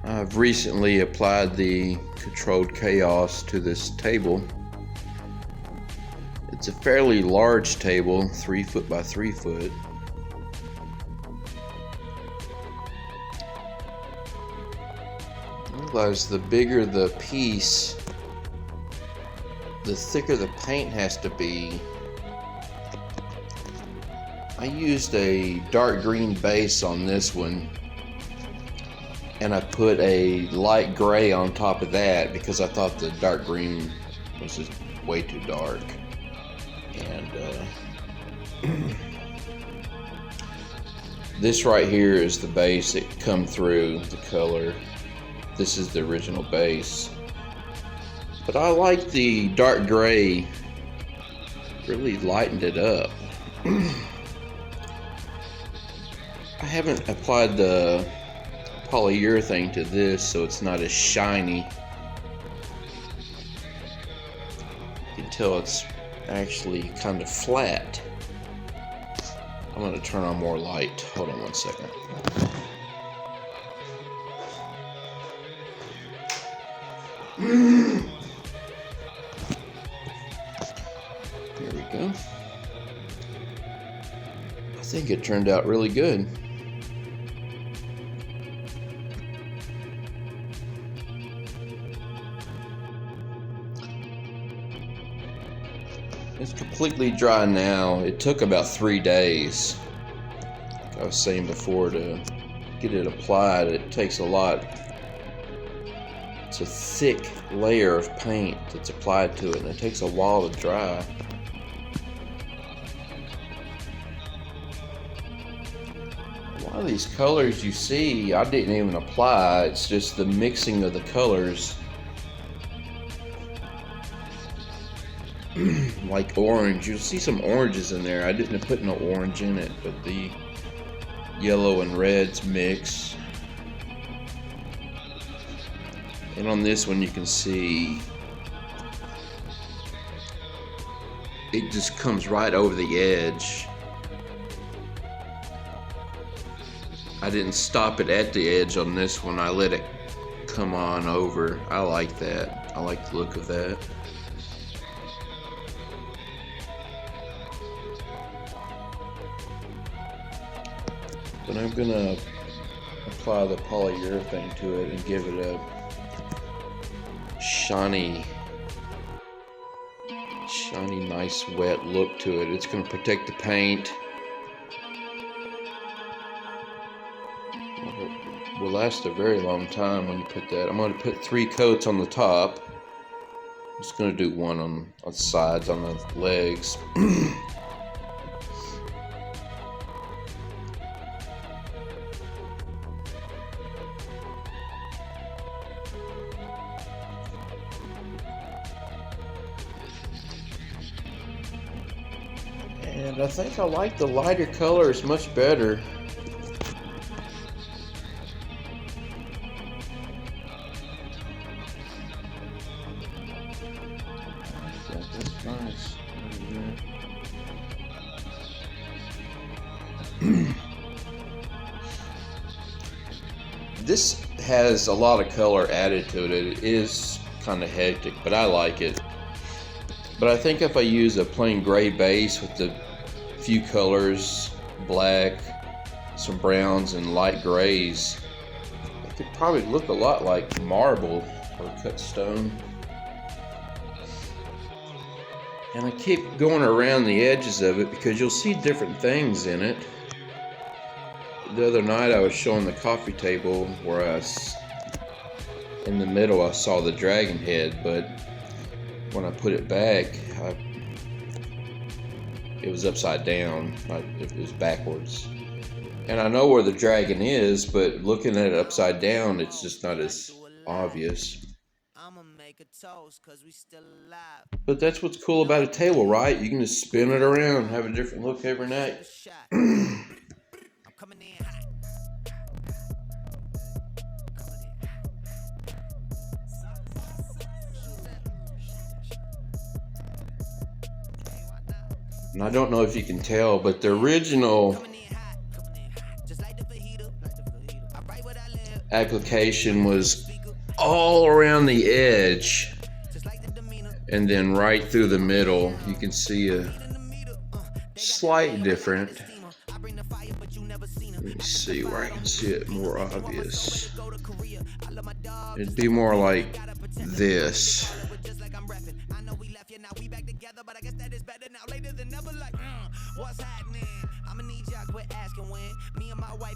I've recently applied the Controlled Chaos to this table. It's a fairly large table, 3 foot by 3 foot. I realize the bigger the piece, the thicker the paint has to be. I used a dark green base on this one, and I put a light gray on top of that because I thought the dark green was just way too dark. And this right here is the base that come through the color. This is the original base. But I like the dark gray, really lightened it up. I haven't applied the polyurethane to this, so it's not as shiny. You can tell it's actually kind of flat. I'm going to turn on more light. Hold on 1 second. There we go. I think it turned out really good. It's completely dry now. It took about 3 days. Like I was saying before, to get it applied, it takes a lot. It's a thick layer of paint that's applied to it, and it takes a while to dry. A lot of these colors you see, I didn't even apply. It's just the mixing of the colors. Like orange, you'll see some oranges in there. I didn't put no orange in it, but the yellow and reds mix. And on this one you can see it just comes right over the edge. I didn't stop it at the edge on this one. I let it come on over. I like that. I like the look of that. But I'm gonna apply the polyurethane to it and give it a shiny, nice wet look to it. It's gonna protect the paint. It will last a very long time when you put that. I'm gonna put 3 coats on the top. I'm just gonna do one on the sides, on the legs. And I think I like the lighter colors much better. That's nice. This has a lot of color added to it. It is kind of hectic, but I like it. But I think if I use a plain gray base with the few colors, black, some browns, and light grays, it could probably look a lot like marble or cut stone. And I keep going around the edges of it because you'll see different things in it. The other night I was showing the coffee table where in the middle I saw the dragon head, but when I put it back, it was upside down. It was backwards. And I know where the dragon is, but looking at it upside down, it's just not as obvious. But that's what's cool about a table, right? You can just spin it around and have a different look every night. And I don't know if you can tell, but the original application was all around the edge, and then right through the middle you can see a slight different. Let me see where I can see it more obvious. It'd be more like this.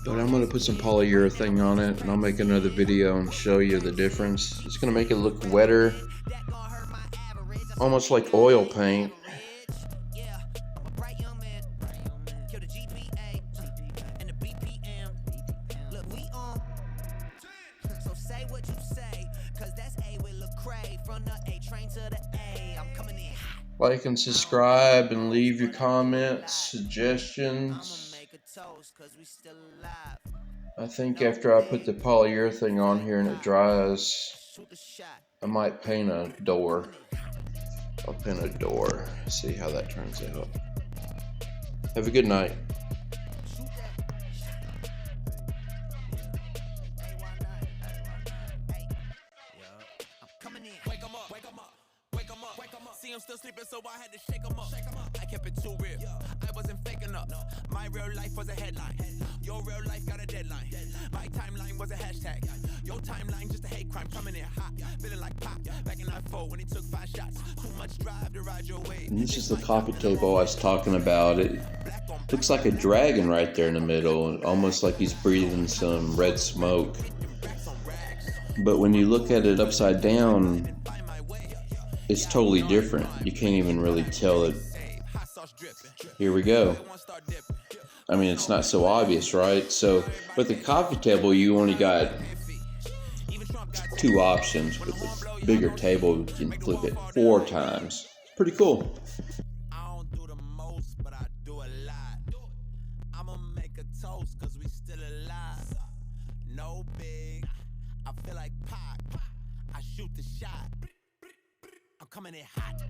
But I'm gonna put some polyurethane on it, and I'll make another video and show you the difference. It's gonna make it look wetter, almost like oil paint. Like and subscribe and leave your comments, suggestions. I think after I put the polyurethane on here and it dries, I might paint a door. I'll paint a door, see how that turns out. Have a good night. See him still sleeping, so I had to shake him up. I kept it too real. I wasn't faking up. My real life was a headline. Your real life got a deadline. My timeline was a hashtag. Your timeline just a hate crime coming in hot. Feeling like Pop back in '94 when he took 5 shots. Too much drive to ride your way. And this is the coffee table I was talking about. It looks like a dragon right there in the middle, almost like he's breathing some red smoke. But when you look at it upside down, it's totally different. You can't even really tell it. Here we go. I mean, it's not so obvious, right? So with the coffee table, you only got 2 options. With the bigger table, you can flip it 4 times. It's pretty cool. I don't do the most, but I do a lot. I'ma make a toast, cause we still alive. No big, I feel like Pac. I shoot the shot. I'm coming in hot.